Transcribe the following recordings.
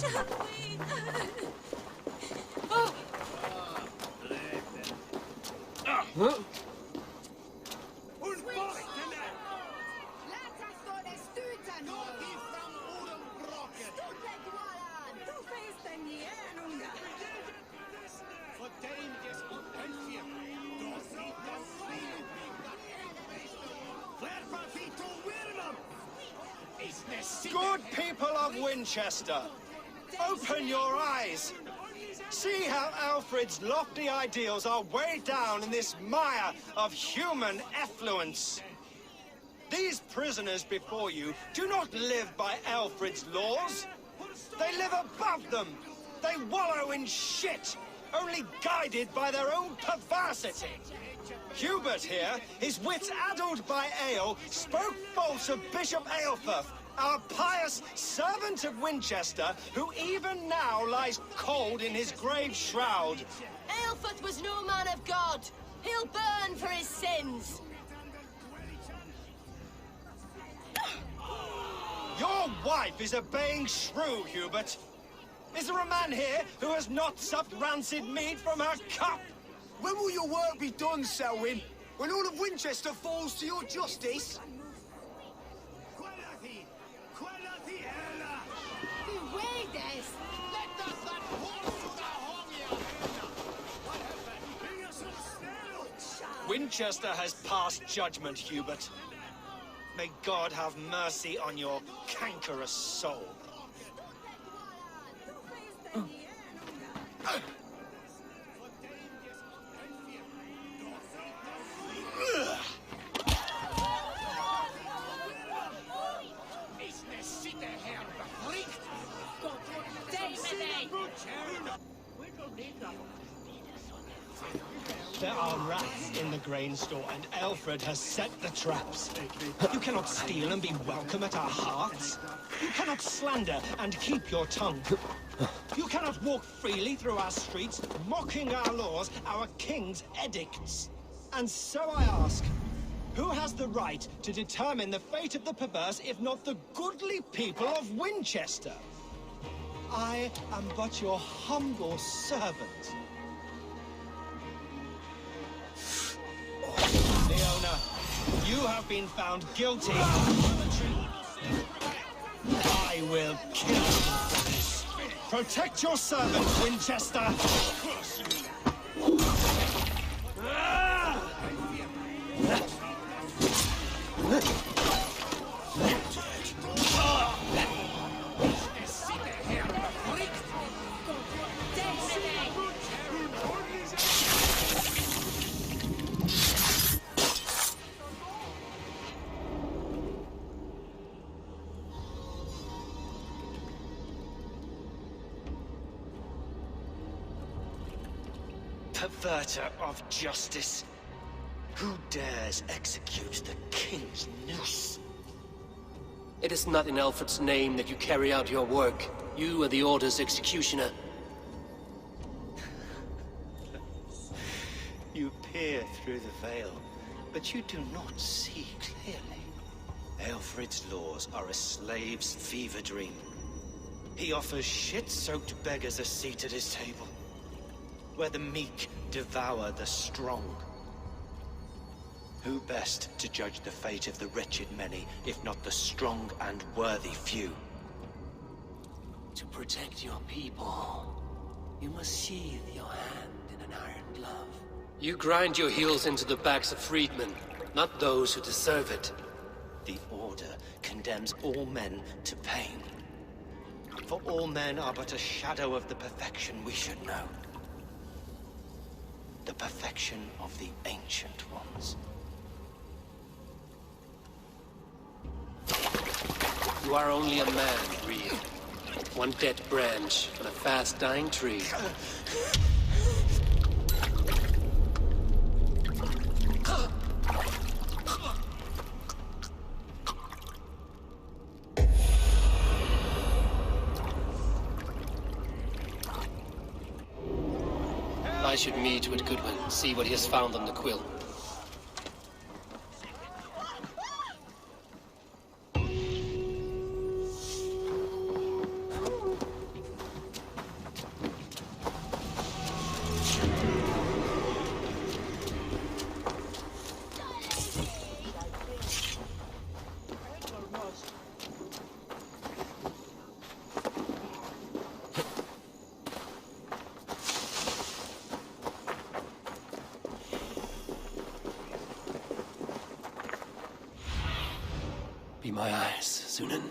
Shall we? Huh? Good people of Winchester, open your eyes. See how Alfred's lofty ideals are weighed down in this mire of human effluence. These prisoners before you do not live by Alfred's laws. They live above them. They wallow in shit, only guided by their own perversity. Hubert here, his wits addled by ale, spoke false of Bishop Aelfirth, our pious servant of Winchester, who even now lies cold in his grave shroud. Aelfirth was no man of God. He'll burn for his sins. Your wife is a baying shrew, Hubert. Is there a man here who has not supped rancid meat from her cup? When will your work be done, Selwyn? When all of Winchester falls to your justice? Winchester has passed judgment, Hubert. May God have mercy on your cankerous soul. There are rats in the grain store, and Alfred has set the traps. You cannot steal and be welcome at our hearths. You cannot slander and keep your tongue. You cannot walk freely through our streets, mocking our laws, our king's edicts. And so I ask, who has the right to determine the fate of the perverse, if not the goodly people of Winchester? I am but your humble servant. Leona, you have been found guilty. I will kill you for this. Protect your servant, Winchester. Perverter of justice. Who dares execute the king's noose? It is not in Alfred's name that you carry out your work. You are the Order's executioner. You peer through the veil, but you do not see clearly. Alfred's laws are a slave's fever dream. He offers shit-soaked beggars a seat at his table, where the meek devour the strong. Who best to judge the fate of the wretched many, if not the strong and worthy few? To protect your people, you must sheathe your hand in an iron glove. You grind your heels into the backs of freedmen, not those who deserve it. The Order condemns all men to pain. For all men are but a shadow of the perfection we should know. The perfection of the Ancient Ones. You are only a man, Reed. One dead branch on a fast-dying tree. I should meet with Goodwin, see what he has found on the quill. Be my eyes, Sunan.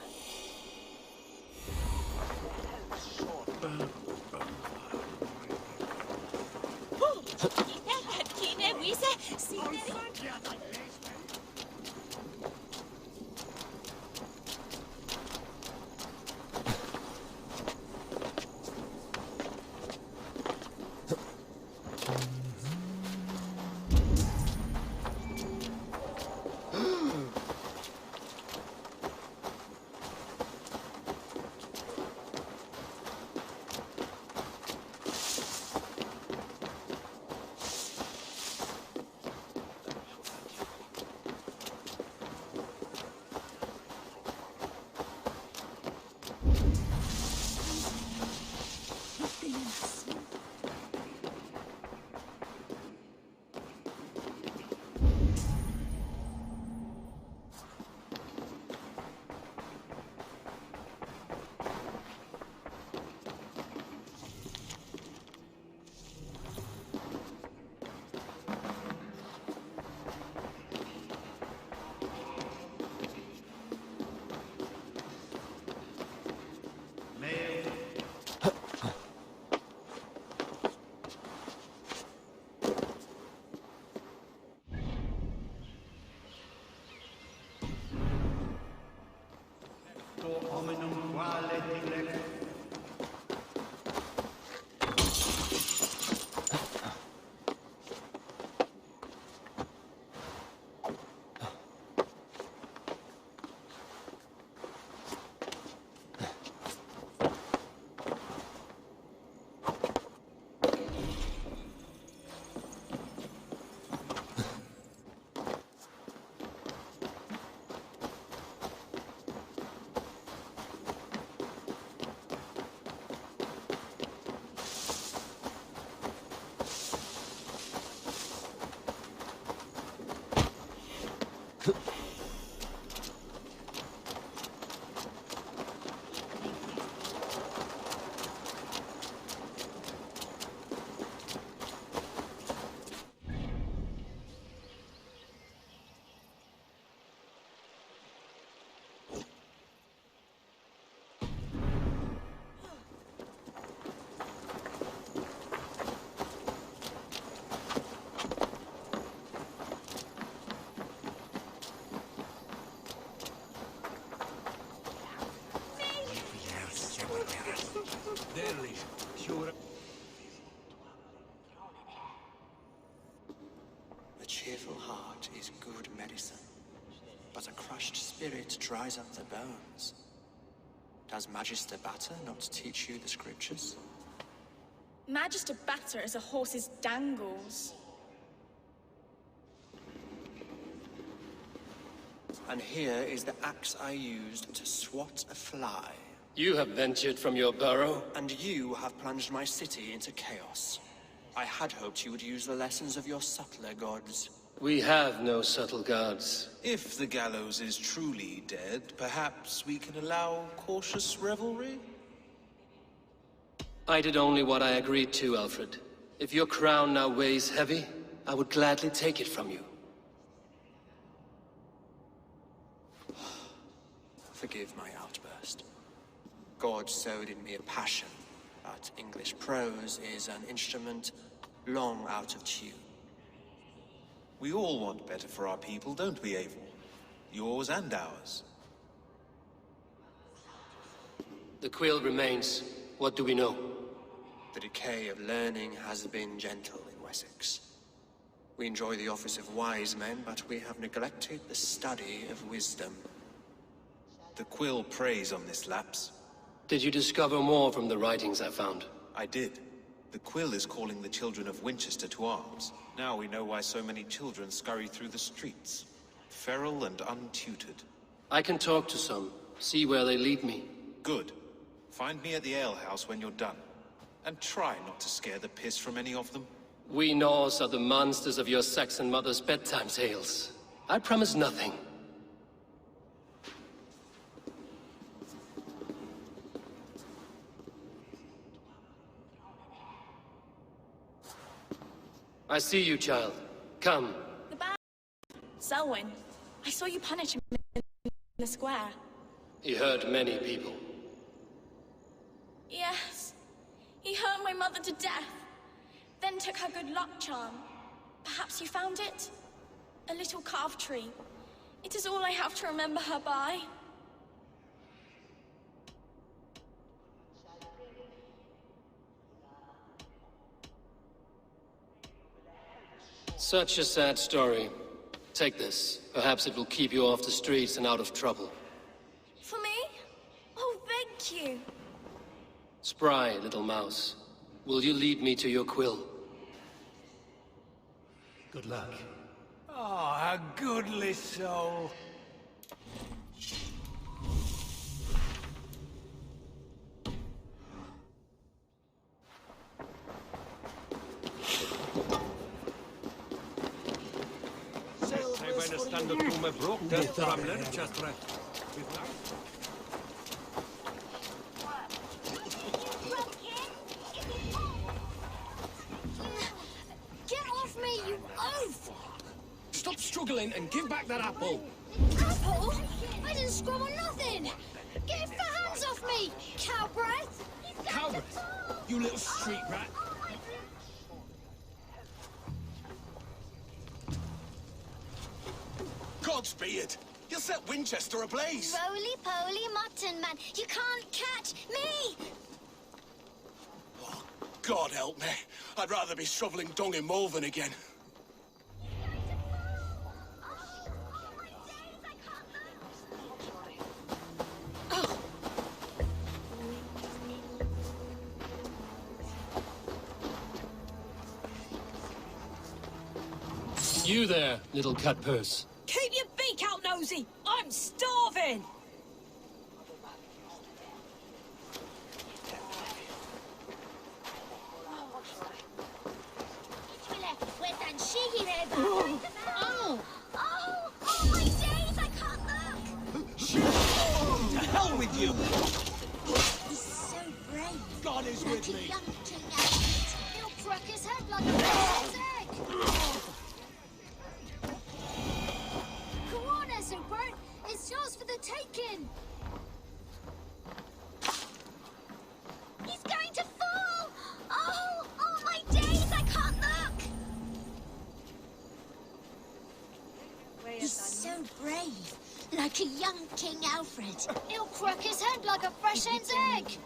A cheerful heart is good medicine, but a crushed spirit dries up the bones. Does Magister Batter not teach you the scriptures? Magister Batter is a horse's dangles. And here is the axe I used to swat a fly. You have ventured from your burrow? And you have plunged my city into chaos. I had hoped you would use the lessons of your subtler gods. We have no subtle gods. If the Gallows is truly dead, perhaps we can allow cautious revelry? I did only what I agreed to, Alfred. If your crown now weighs heavy, I would gladly take it from you. Forgive my outburst. God sowed in me a passion, but English prose is an instrument long out of tune. We all want better for our people, don't we, Abel? Yours and ours. The quill remains. What do we know? The decay of learning has been gentle in Wessex. We enjoy the office of wise men, but we have neglected the study of wisdom. The quill preys on this lapse. Did you discover more from the writings I found? I did. The quill is calling the children of Winchester to arms. Now we know why so many children scurry through the streets, feral and untutored. I can talk to some, see where they lead me. Good. Find me at the alehouse when you're done. And try not to scare the piss from any of them. We Norse are the monsters of your Saxon mother's bedtime tales. I promise nothing. I see you, child. Come. The bad Selwyn, I saw you punish him in the square. He hurt many people. Yes. He hurt my mother to death. Then took her good luck charm. Perhaps you found it? A little carved tree. It is all I have to remember her by. Such a sad story. Take this. Perhaps it will keep you off the streets and out of trouble. For me? Oh, thank you. Spry, little mouse. Will you lead me to your quill? Good luck. Oh, a goodly soul. Get off me, you oaf! Stop struggling and give back that apple. Apple? I didn't scrum on nothing! Get your hands off me, cow breath! Coward, you little street rat. Gods be it! You'll set Winchester ablaze! Roly-poly mutton man, you can't catch me! Oh, God help me. I'd rather be shoveling dung in Malvern again. You there, little cut purse. Keep your beak out, nosy! I'm starving! Oh, my days, I can't look! To hell with you! He's so brave. God is with Like a me. young king outfit. He'll crack his head like a rabbit's egg. Come on, Esselbert. It's yours for the taking. He's going to fall! Oh, my days, I can't look! He's so brave, like a young King Alfred. He'll crack his head like a fresh hen's egg.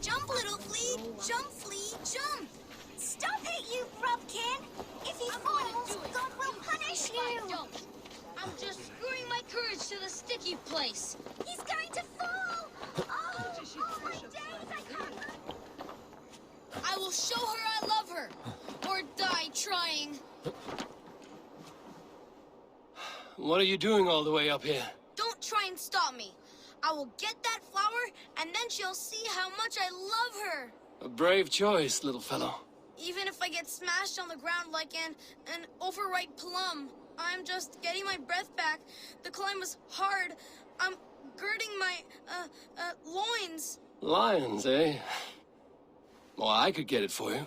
Jump, little flea! Jump, flea, jump! Stop it, you brubkin! If he falls, God will punish you! I'm just screwing my courage to the sticky place. He's going to fall! Oh, my days, I can't look! I will show her I love her, or die trying. What are you doing all the way up here? Don't try and stop me. I will get that flower, and then she'll see how much I love her. A brave choice, little fellow. Even if I get smashed on the ground like an overripe plum, I'm just getting my breath back. The climb was hard. I'm girding my, loins. Lions, eh? Well, I could get it for you.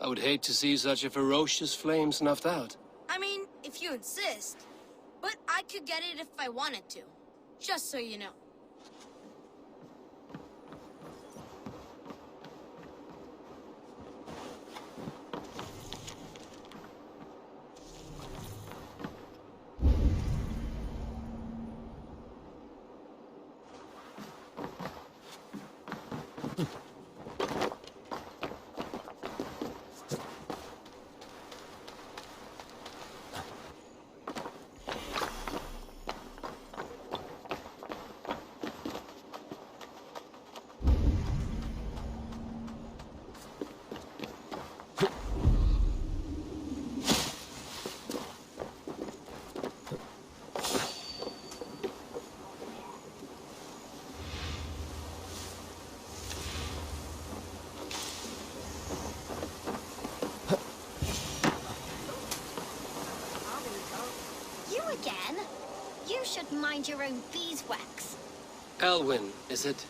I would hate to see such a ferocious flame snuffed out. I mean, if you insist. But I could get it if I wanted to. Just so you know. Again? You should mind your own beeswax. Elwyn, is it?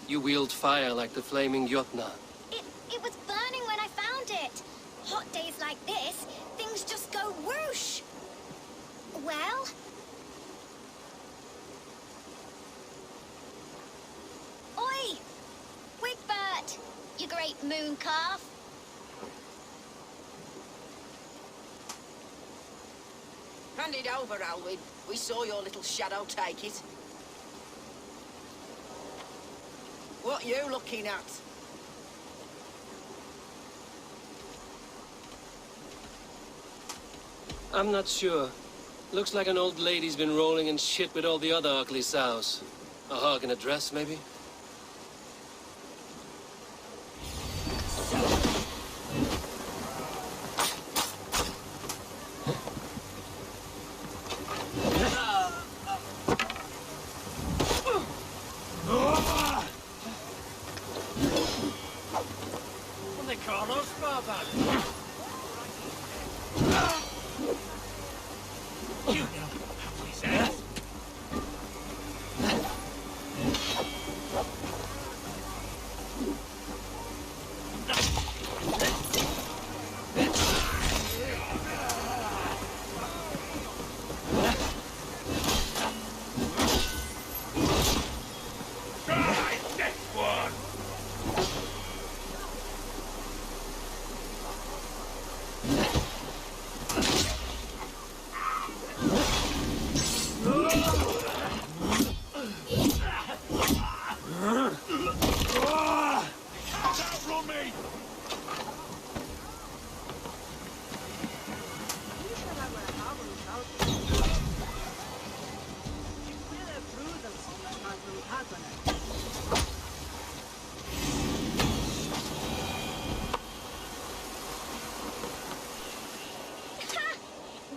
You wield fire like the flaming Jotna. It was burning when I found it. Hot days like this, things just go whoosh. moon calf. Hand it over, Alwyn. We saw your little shadow take it. What you looking at? I'm not sure. Looks like an old lady's been rolling in shit with all the other ugly sows. A hog and a dress, maybe? What they call us, Father? You know how he says.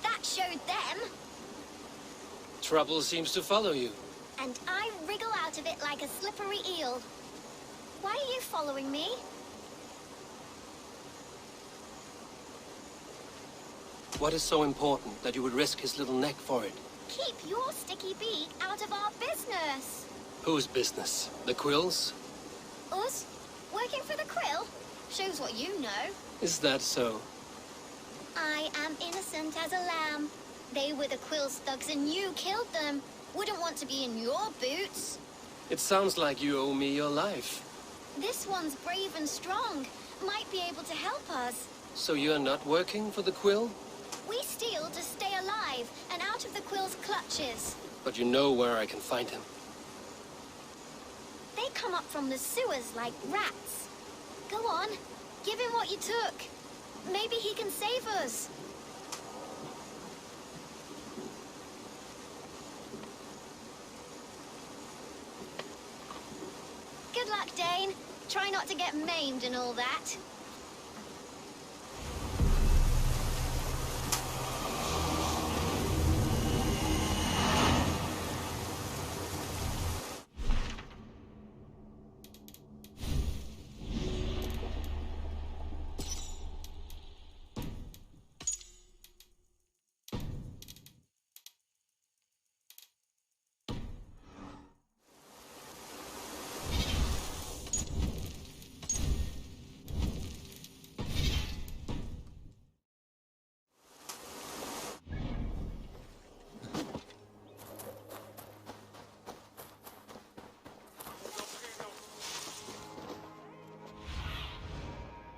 That showed them. Trouble seems to follow you. And I wriggle out of it like a slippery eel. Why are you following me? What is so important that you would risk his little neck for it? Keep your sticky beak out of our business. Whose business? The Quill's? Us? Working for the Quill? Shows what you know. Is that so? I am innocent as a lamb. They were the Quill's thugs and you killed them. Wouldn't want to be in your boots. It sounds like you owe me your life. This one's brave and strong. Might be able to help us. So you're not working for the Quill? We steal to stay alive and out of the Quill's clutches. But you know where I can find him. They come up from the sewers like rats. Go on, give him what you took. Maybe he can save us. Good luck, Dane. Try not to get maimed and all that.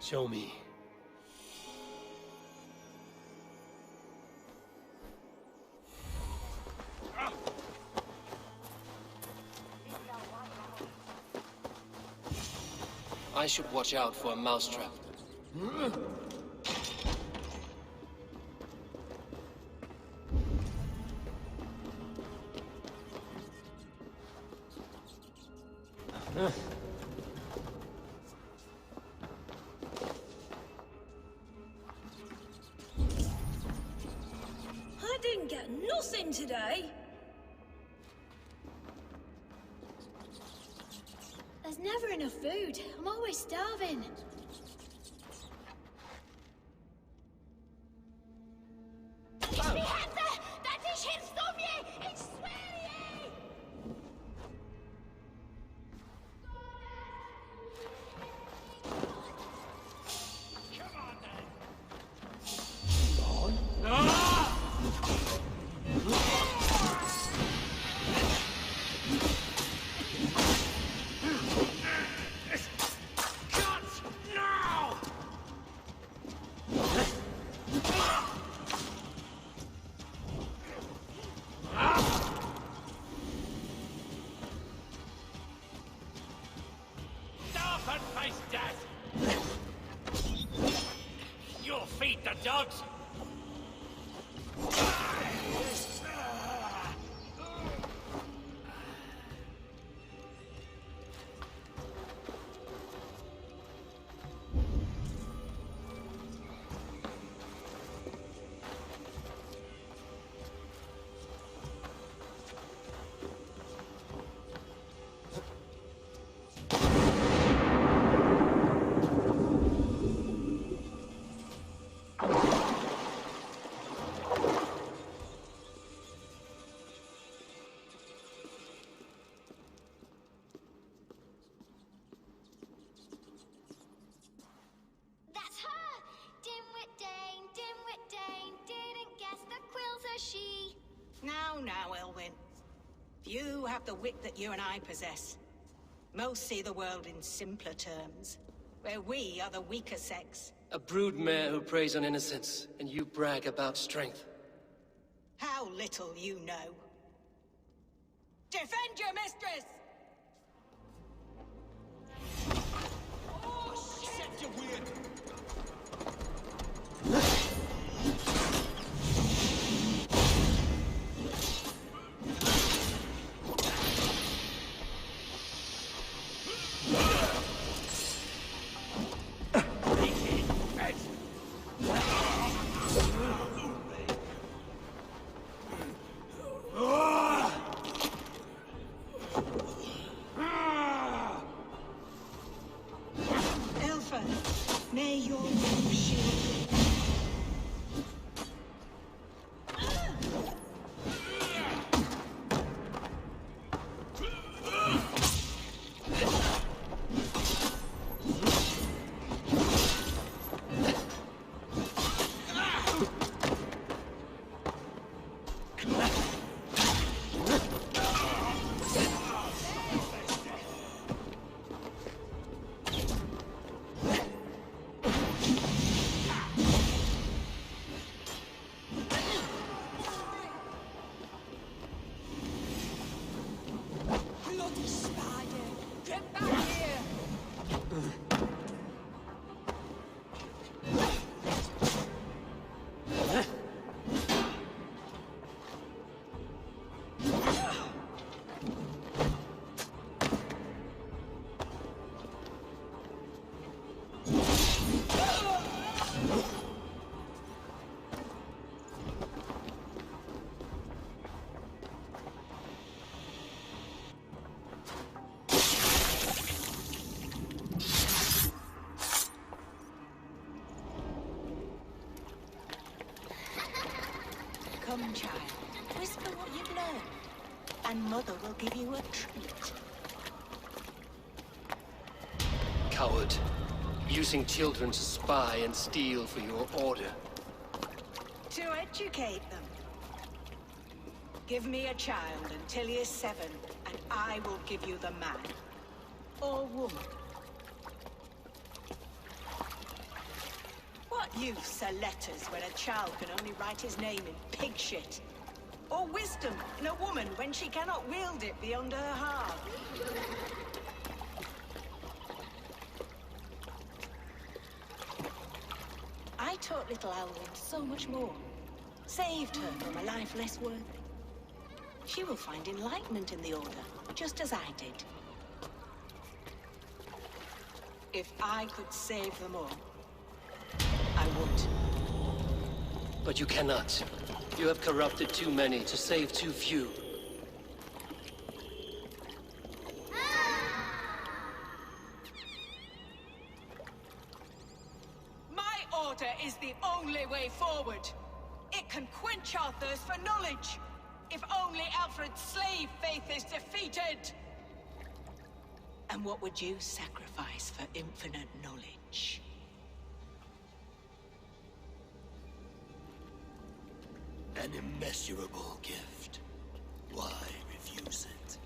Show me. I should watch out for a mousetrap. I didn't get nothing today. There's never enough food. I'm always starving. face, Dad! You'll feed the dogs! That's her! Dimwit Dane, didn't guess the quill's a she. Now, Elwyn. Few have the wit that you and I possess. Most see the world in simpler terms, where we are the weaker sex. A broodmare who preys on innocence, and you brag about strength. How little you know. Defend your mistress! Oh, shit, you weird! May your name shield. Come, child. Whisper what you've learned, and Mother will give you a treat. Coward. Using children to spy and steal for your order. To educate them. Give me a child until he is 7, and I will give you the man. Or woman. What use are letters when a child can only write his name in pig shit? Or wisdom in a woman when she cannot wield it beyond her heart? I taught little Alwyn so much more. Saved her from a life less worthy. She will find enlightenment in the Order, just as I did. If I could save them all, I would. But you cannot. You have corrupted too many to save too few. My order is the only way forward. It can quench our thirst for knowledge. If only Alfred's slave faith is defeated. And what would you sacrifice for infinite knowledge? An immeasurable gift. Why refuse it?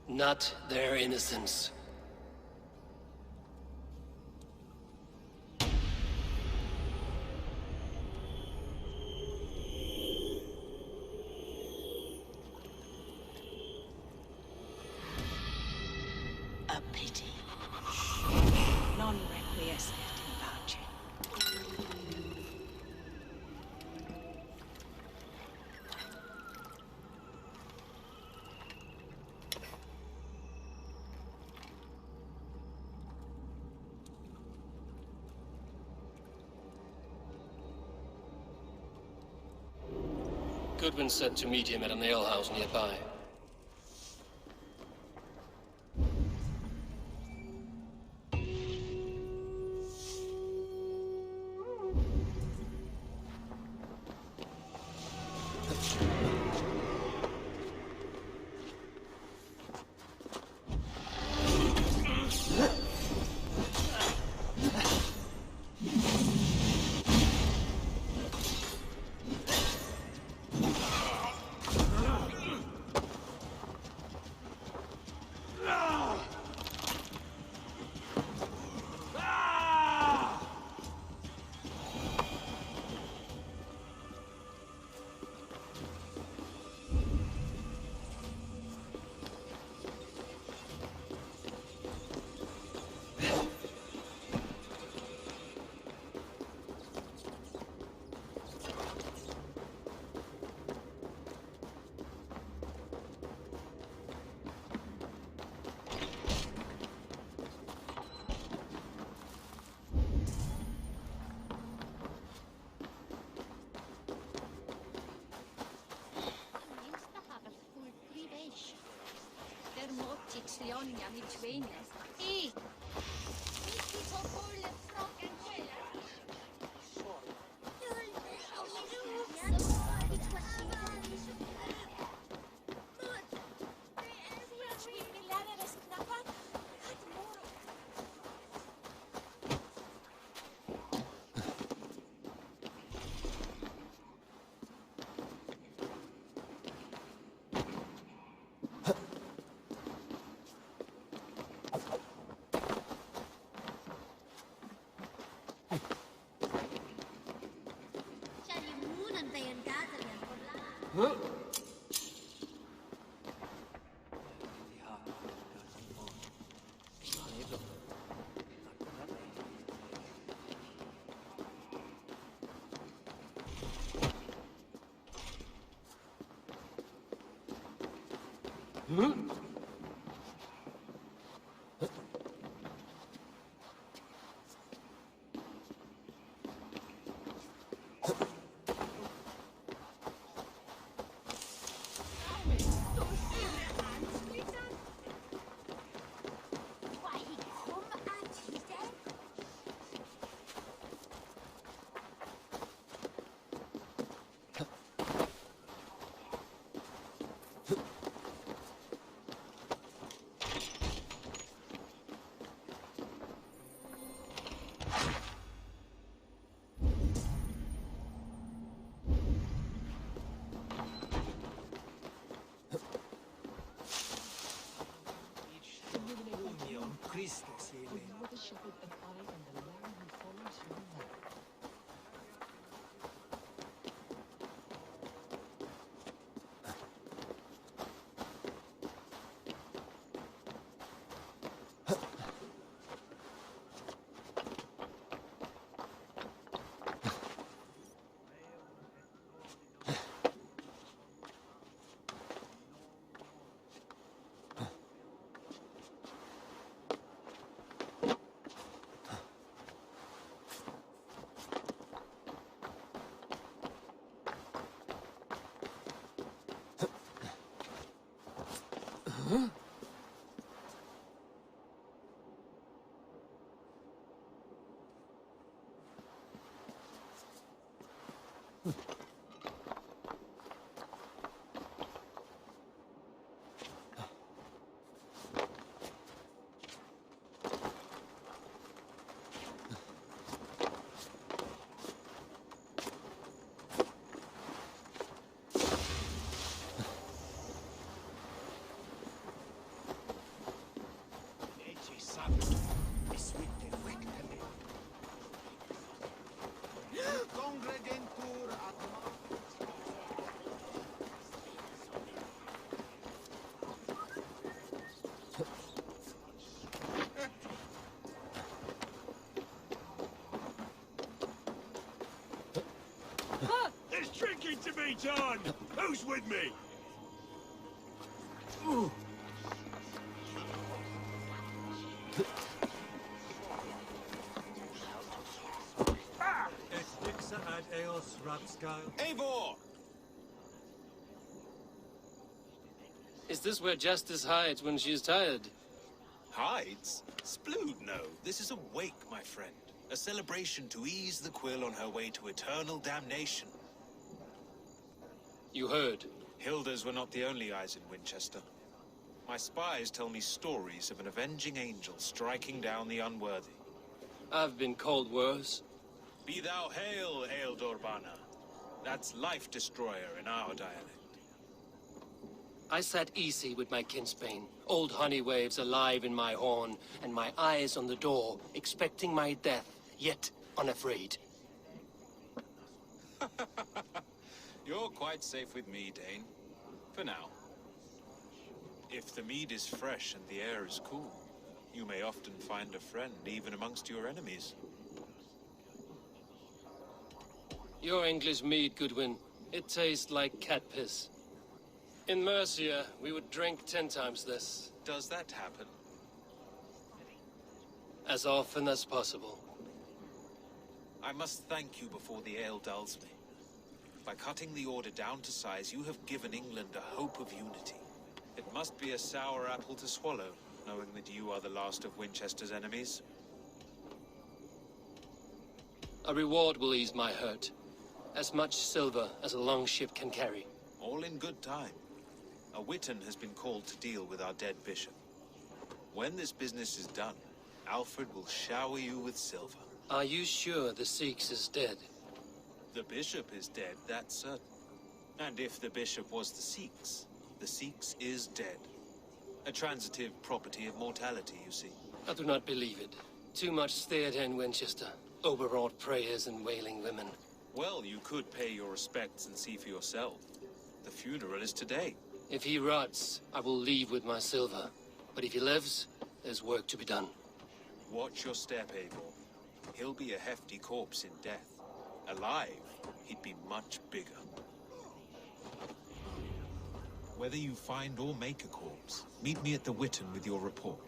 Not their innocence. pity. Non requiescat in pace. Goodwin said to meet him at an alehouse nearby. Huh? Congregentur ad feet on! Who's with me? Eivor! Is this where Justice hides when she's tired? Hides? Splood, no. This is a wake, my friend. A celebration to ease the quill on her way to eternal damnation. You heard. Hilda's were not the only eyes in Winchester. My spies tell me stories of an avenging angel striking down the unworthy. I've been called worse. Be thou hail, Ealdorbanna. That's Life Destroyer in our dialect. I sat easy with my kinsbane, old honey waves alive in my horn, and my eyes on the door, expecting my death, yet unafraid. You're quite safe with me, Dane. For now. If the mead is fresh and the air is cool, you may often find a friend even amongst your enemies. Your English mead, Goodwin. It tastes like cat piss. In Mercia, we would drink 10 times this. Does that happen? As often as possible. I must thank you before the ale dulls me. By cutting the order down to size, you have given England a hope of unity. It must be a sour apple to swallow, knowing that you are the last of Winchester's enemies. A reward will ease my hurt. As much silver as a long ship can carry. All in good time. A Witan has been called to deal with our dead bishop. When this business is done, Alfred will shower you with silver. Are you sure the Seax is dead? The bishop is dead, that's certain. And if the bishop was the Seax is dead. A transitive property of mortality, you see. I do not believe it. Too much theatre in Winchester. Overwrought prayers and wailing women. Well, you could pay your respects and see for yourself. The funeral is today. If he rots, I will leave with my silver. But if he lives, there's work to be done. Watch your step, Eivor. He'll be a hefty corpse in death. Alive, he'd be much bigger. Whether you find or make a corpse, meet me at the Witan with your report.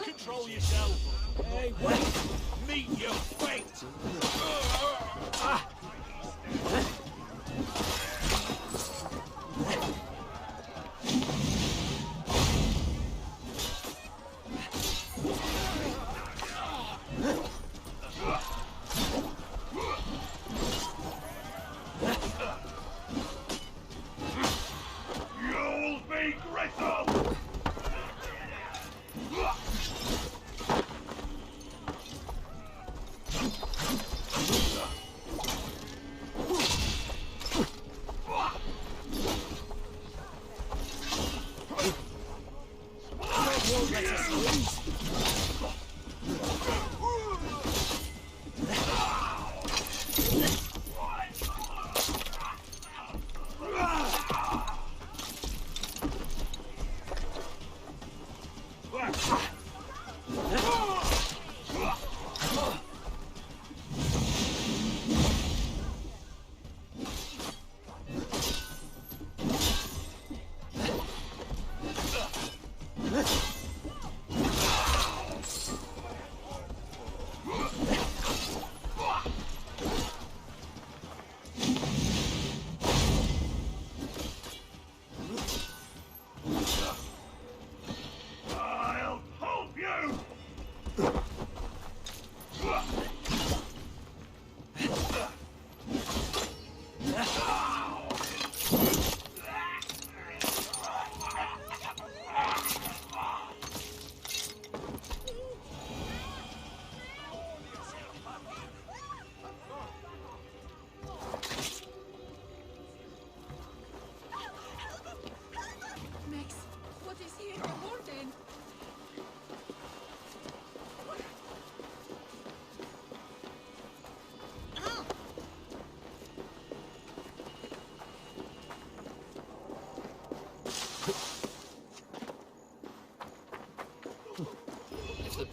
Control yourself! Hey, wait! Meet your fate! You'll be gristle!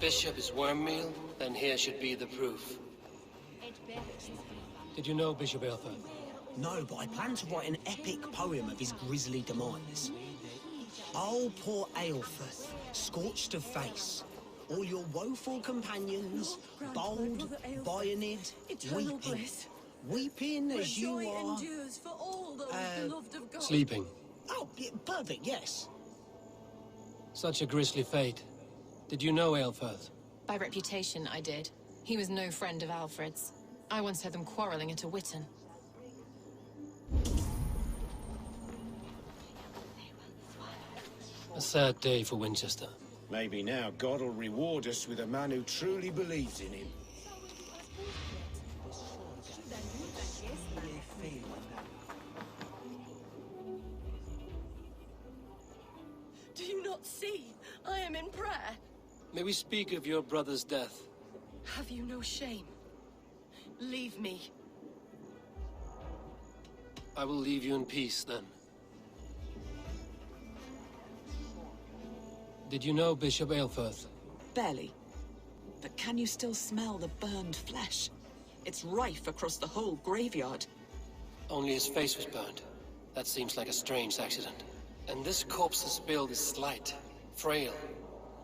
Bishop is worm meal, then here should be the proof. Did you know Bishop Aelfirth? No, but I plan to write an epic poem of his grisly demise. Oh, poor Aelfirth, scorched of face. All your woeful companions, bold, Bionid, weeping. Weeping as you are... Sleeping. Oh, yeah, perfect, yes. Such a grisly fate. Did you know Aelfirth? By reputation, I did. He was no friend of Alfred's. I once heard them quarreling at a Witten. A sad day for Winchester. Maybe now God will reward us with a man who truly believes in him. Do you not see? I am in prayer. May we speak of your brother's death? Have you no shame? Leave me. I will leave you in peace, then. Did you know Bishop Aelfirth? Barely. But can you still smell the burned flesh? It's rife across the whole graveyard. Only his face was burned. That seems like a strange accident. And this corpse's build is slight, frail.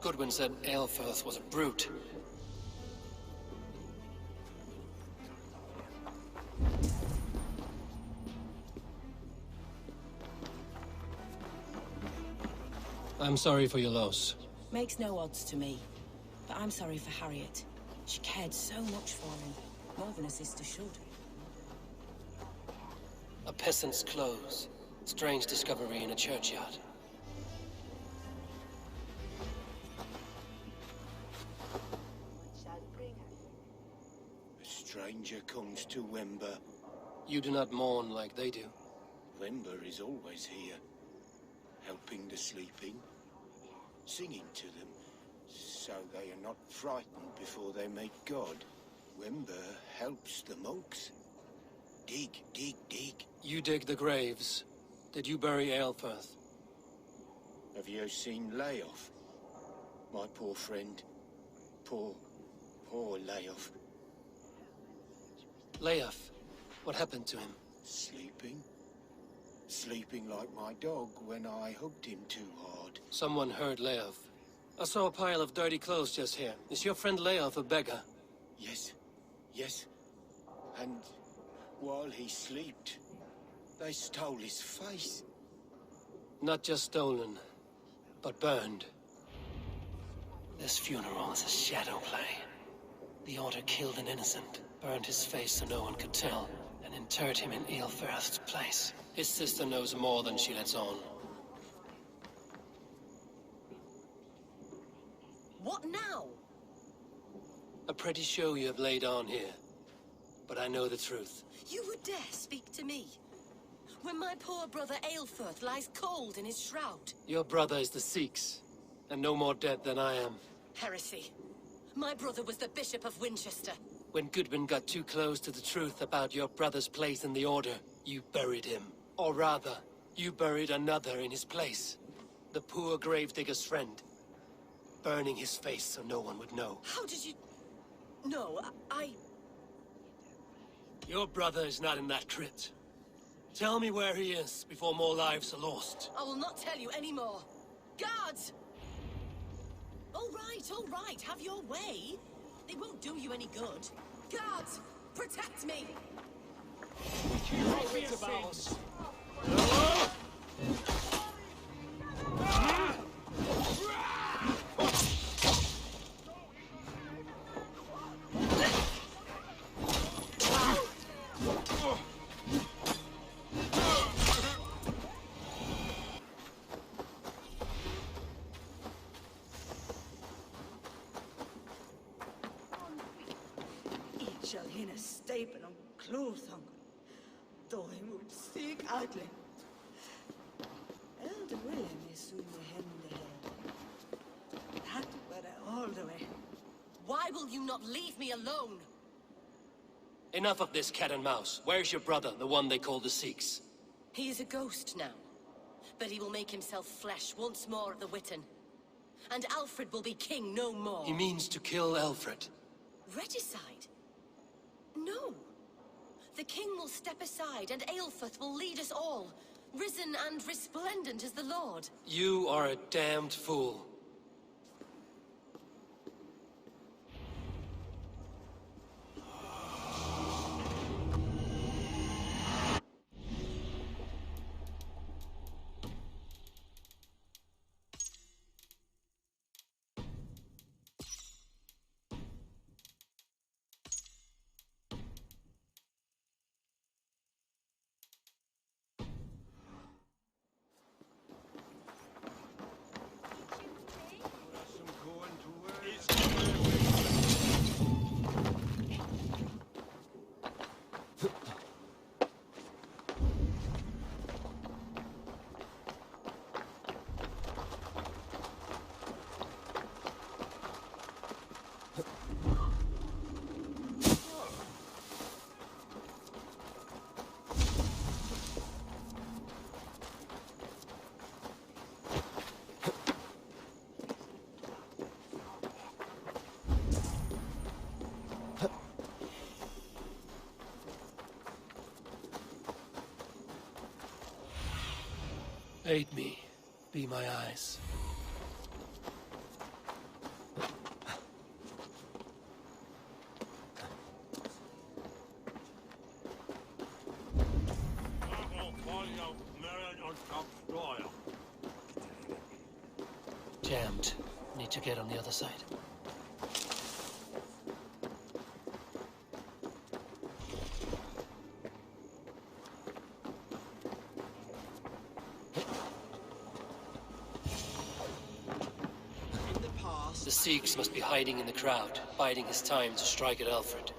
Goodwin said Aelfirth was a brute. I'm sorry for your loss. Makes no odds to me. But I'm sorry for Harriet. She cared so much for him. More than a sister should. A peasant's clothes. Strange discovery in a churchyard. A stranger comes to Wember. You do not mourn like they do. Wember is always here, helping the sleeping, singing to them, so they are not frightened before they meet God. Wember helps the monks. Dig, dig, dig. You dig the graves. Did you bury Aelfirth? Have you seen Layoff? My poor friend. Poor Layoff. Layoff? What happened to him? Sleeping. Sleeping like my dog when I hugged him too hard. Someone heard Layoff. I saw a pile of dirty clothes just here. Is your friend Layoff a beggar? Yes. Yes. And while he slept, they stole his face. Not just stolen, but burned. This funeral is a shadow play. The Order killed an innocent, burned his face so no one could tell, and interred him in Aelfirth's place. His sister knows more than she lets on. What now? A pretty show you have laid on here. But I know the truth. You would dare speak to me? When my poor brother Aelfirth lies cold in his shroud. Your brother is the Seax, and no more dead than I am. Heresy. My brother was the Bishop of Winchester. When Goodwin got too close to the truth about your brother's place in the Order, you buried him. Or rather, you buried another in his place. The poor gravedigger's friend. Burning his face so no one would know. How did you... No, I... Your brother is not in that crypt. Tell me where he is before more lives are lost. I will not tell you anymore. Guards! All right, have your way. They won't do you any good. Guards, protect me! Shall hinne stapen om klothangel, då emot stig adling. Elder William is soon the hände här. That were all the way. Why will you not leave me alone? Enough of this cat and mouse. Where's your brother, the one they call the Seax? He is a ghost now. But he will make himself flesh once more at the Witten. and Alfred will be king no more. He means to kill Alfred. Regicide? No. The king will step aside, and Aelfrith will lead us all, risen and resplendent as the Lord. You are a damned fool. Aid me. Be my eyes. Jammed. Need to get on the other side. The Seax must be hiding in the crowd, biding his time to strike at Alfred.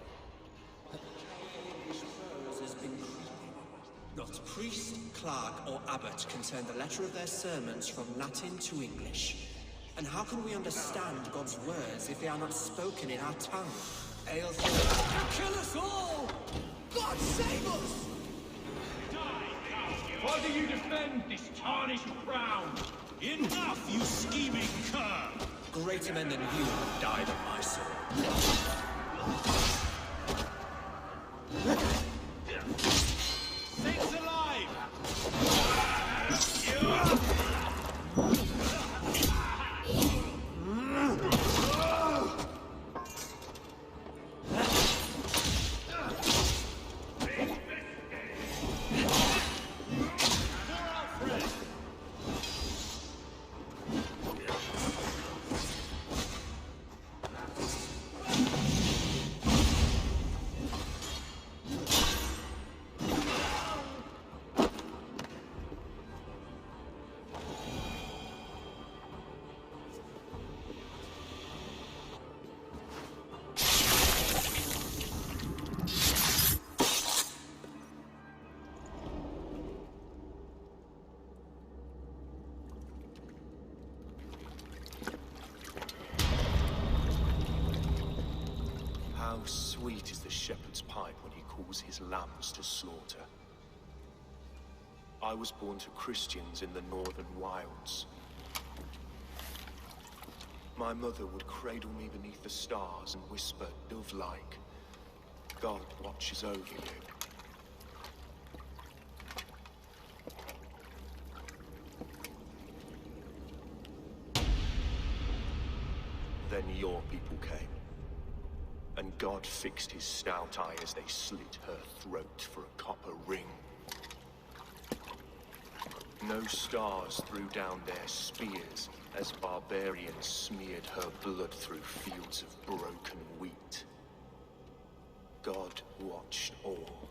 Not priest, clerk, or abbot can turn the letter of their sermons from Latin to English. And how can we understand God's words if they are not spoken in our tongue? Aelfrith, kill us all! God save us! Why do you defend this tarnished crown? Enough, you scheming cur! Greater men than you have died on my sword. Things alive! How sweet is the shepherd's pipe when he calls his lambs to slaughter. I was born to Christians in the northern wilds. My mother would cradle me beneath the stars and whisper, dove-like, God watches over you. Then your people came. And God fixed his stout eye as they slit her throat for a copper ring. No stars threw down their spears as barbarians smeared her blood through fields of broken wheat. God watched all,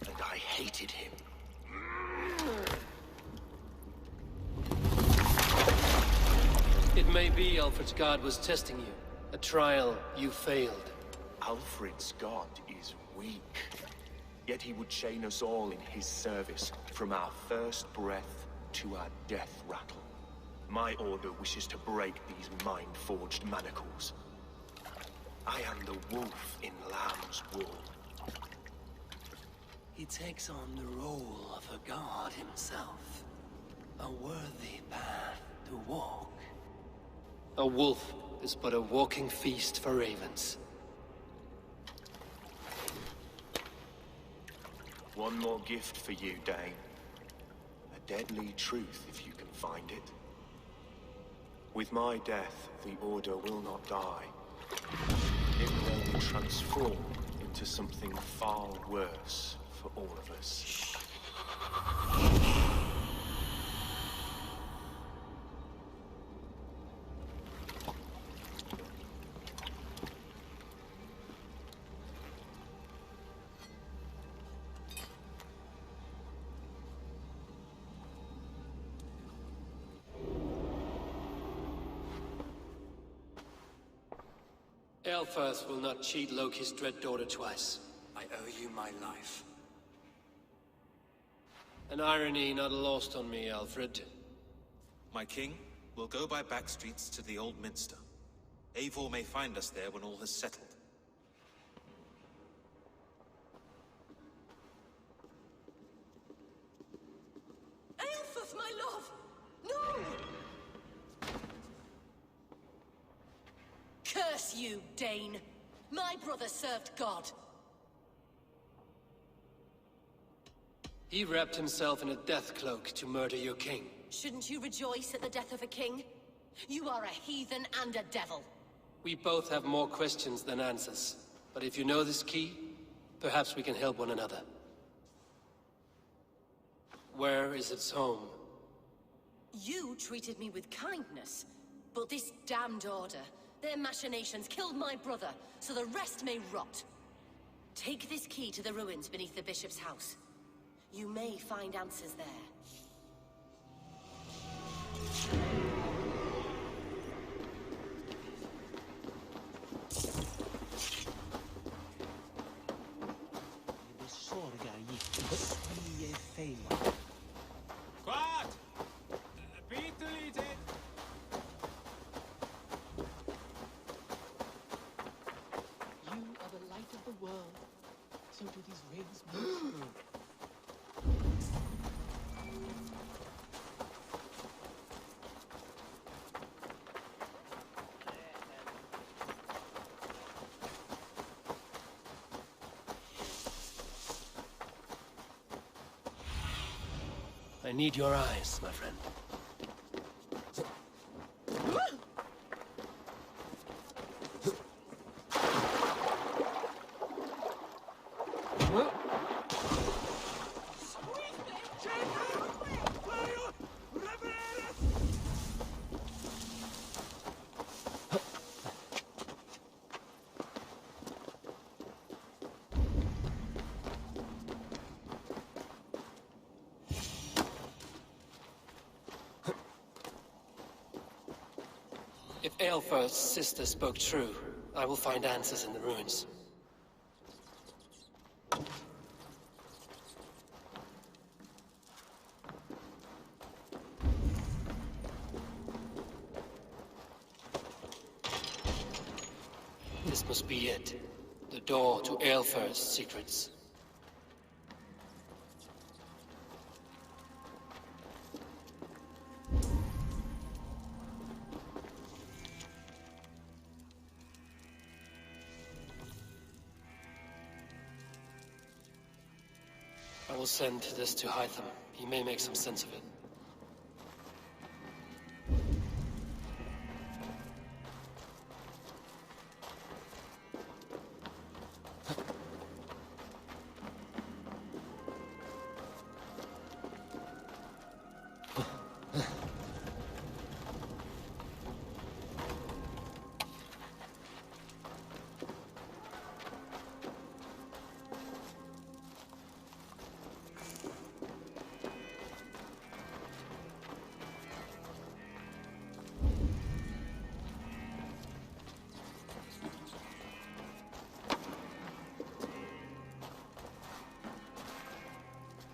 and I hated him. It may be Alfred's god was testing you. A trial you failed. Alfred's god is weak. Yet he would chain us all in his service, from our first breath to our death rattle. My order wishes to break these mind-forged manacles. I am the wolf in lamb's wool. He takes on the role of a god himself. A worthy path to walk. A wolf is but a walking feast for ravens. One more gift for you, Dane. A deadly truth, if you can find it. With my death, the Order will not die. It will only transform into something far worse for all of us. Aelfirth will not cheat Loki's dread daughter twice. I owe you my life. An irony not lost on me, Alfred. My king, we'll go by back streets to the Old Minster. Eivor may find us there when all has settled. Aelfirth, my love! No! Curse you, Dane! My brother served God. He wrapped himself in a death cloak to murder your king. Shouldn't you rejoice at the death of a king? You are a heathen and a devil. We both have more questions than answers. But if you know this key, perhaps we can help one another. Where is its home? You treated me with kindness, but this damned Order, their machinations killed my brother, so the rest may rot. Take this key to the ruins beneath the Bishop's house. You may find answers there. Quiet! Be deleted! You are the light of the world. So do these rings move through. I need your eyes, my friend. If Aelfirth's sister spoke true, I will find answers in the ruins. This must be it. The door to Aelfirth's secrets. I will send this to Hytham. He may make some sense of it.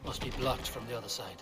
Must be blocked from the other side.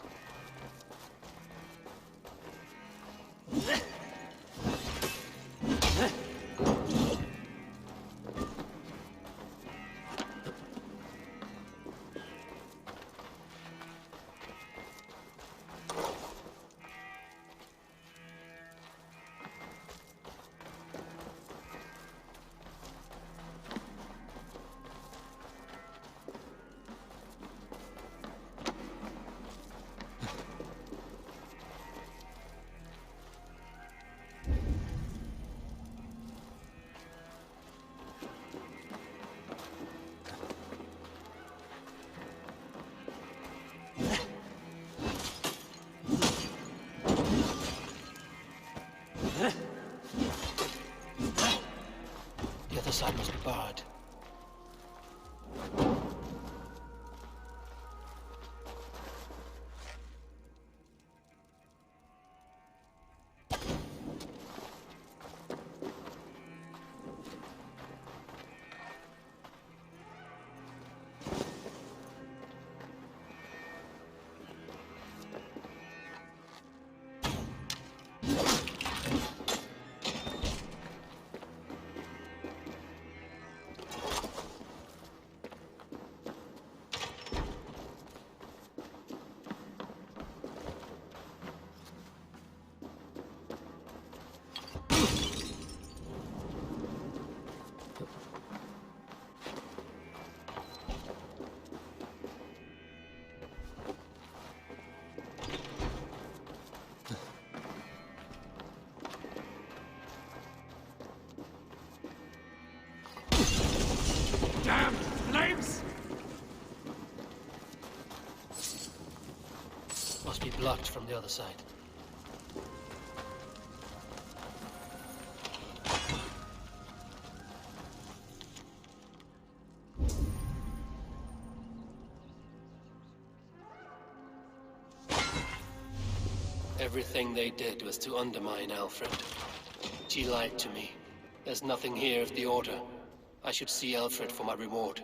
side must be barred. Damn flames! Must be blocked from the other side. Everything they did was to undermine Alfred. She lied to me. There's nothing here of the Order. I should see Alfred for my reward.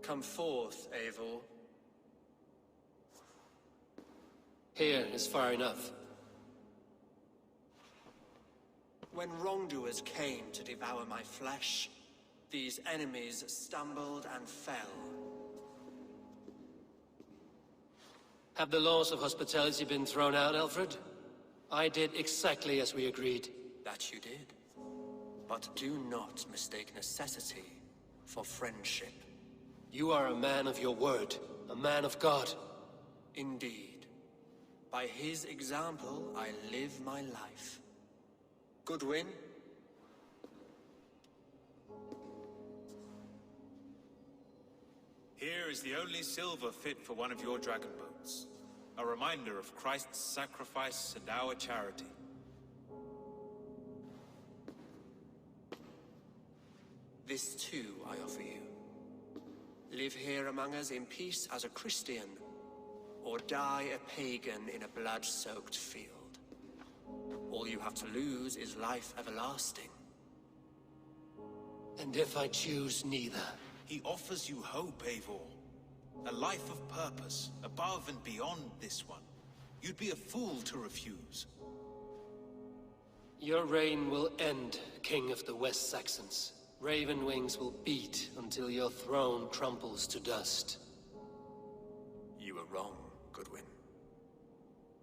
Come forth, Eivor. Here is far enough. When wrongdoers came to devour my flesh, these enemies stumbled and fell. Have the laws of hospitality been thrown out, Alfred? I did exactly as we agreed. That you did. But do not mistake necessity for friendship. You are a man of your word, a man of God. Indeed. By his example, I live my life. Goodwin? Here is the only silver fit for one of your dragon boats. A reminder of Christ's sacrifice and our charity. This too I offer you. Live here among us in peace as a Christian, or die a pagan in a blood-soaked field. All you have to lose is life everlasting. And if I choose neither? He offers you hope, Eivor. A life of purpose, above and beyond this one. You'd be a fool to refuse. Your reign will end, King of the West Saxons. Raven wings will beat until your throne crumples to dust. You were wrong, Goodwin.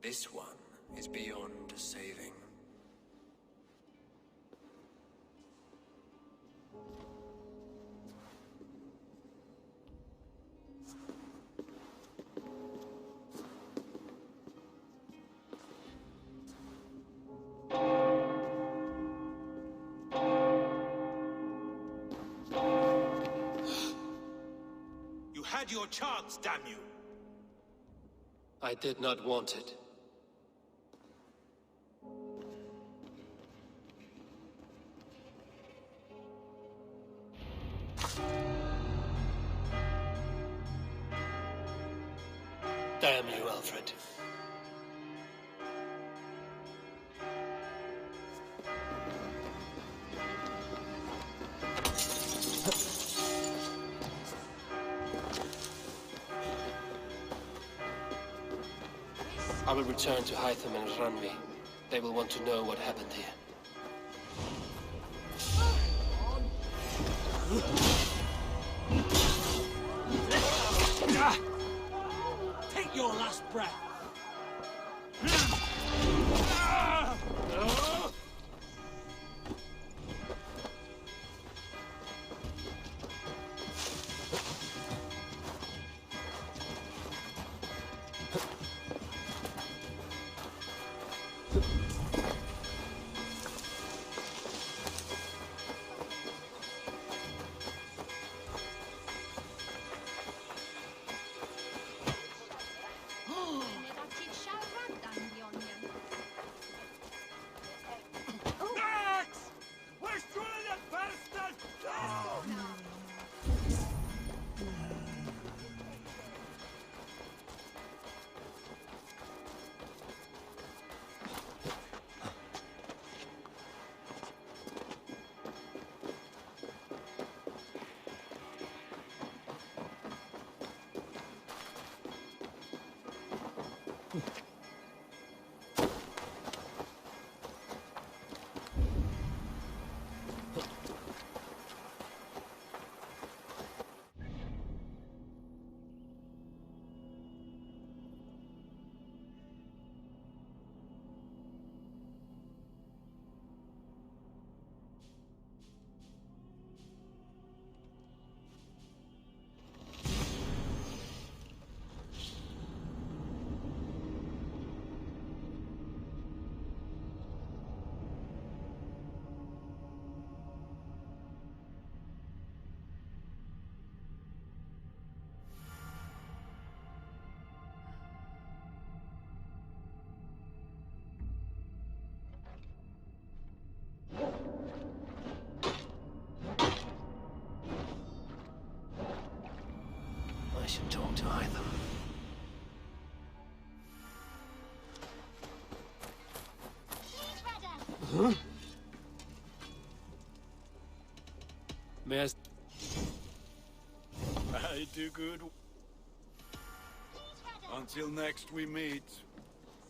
This one is beyond saving. had your chance, damn you! I did not want it. Damn you, Alfred. I will return to Hytham and Ranvi. They will want to know what happened here. Take your last breath. I should talk to Hytham. Huh? May I... I do good. Until next we meet.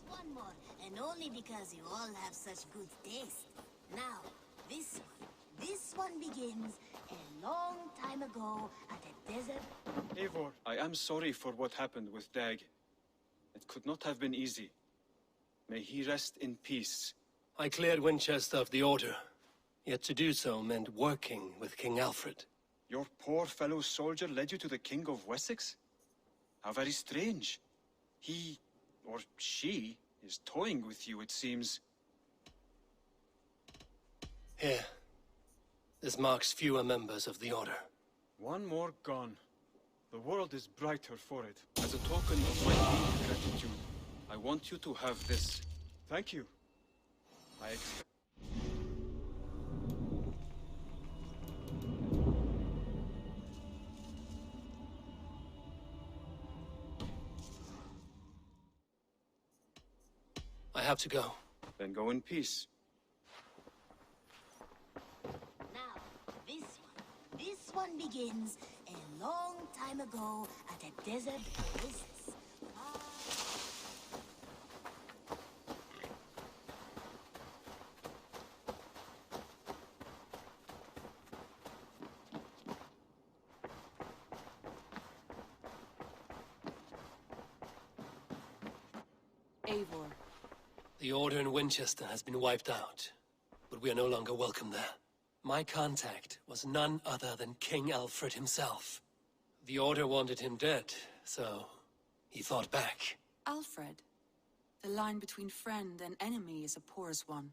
One more, and only because you all have such good taste. Now, this one begins a long time ago at a desert. Eivor, I am sorry for what happened with Dag. It could not have been easy. May he rest in peace. I cleared Winchester of the Order. Yet to do so meant working with King Alfred. Your poor fellow soldier led you to the King of Wessex? How very strange. He, or she, is toying with you, it seems. Here. This marks fewer members of the Order. One more gone. The world is brighter for it. As a token of my deep gratitude, I want you to have this. Thank you. I have to go. Then go in peace. Now, this one begins a long time ago at a desert oasis. Eivor. The Order in Winchester has been wiped out, but we are no longer welcome there. My contact was none other than King Alfred himself. The Order wanted him dead, so he fought back. Alfred. The line between friend and enemy is a porous one.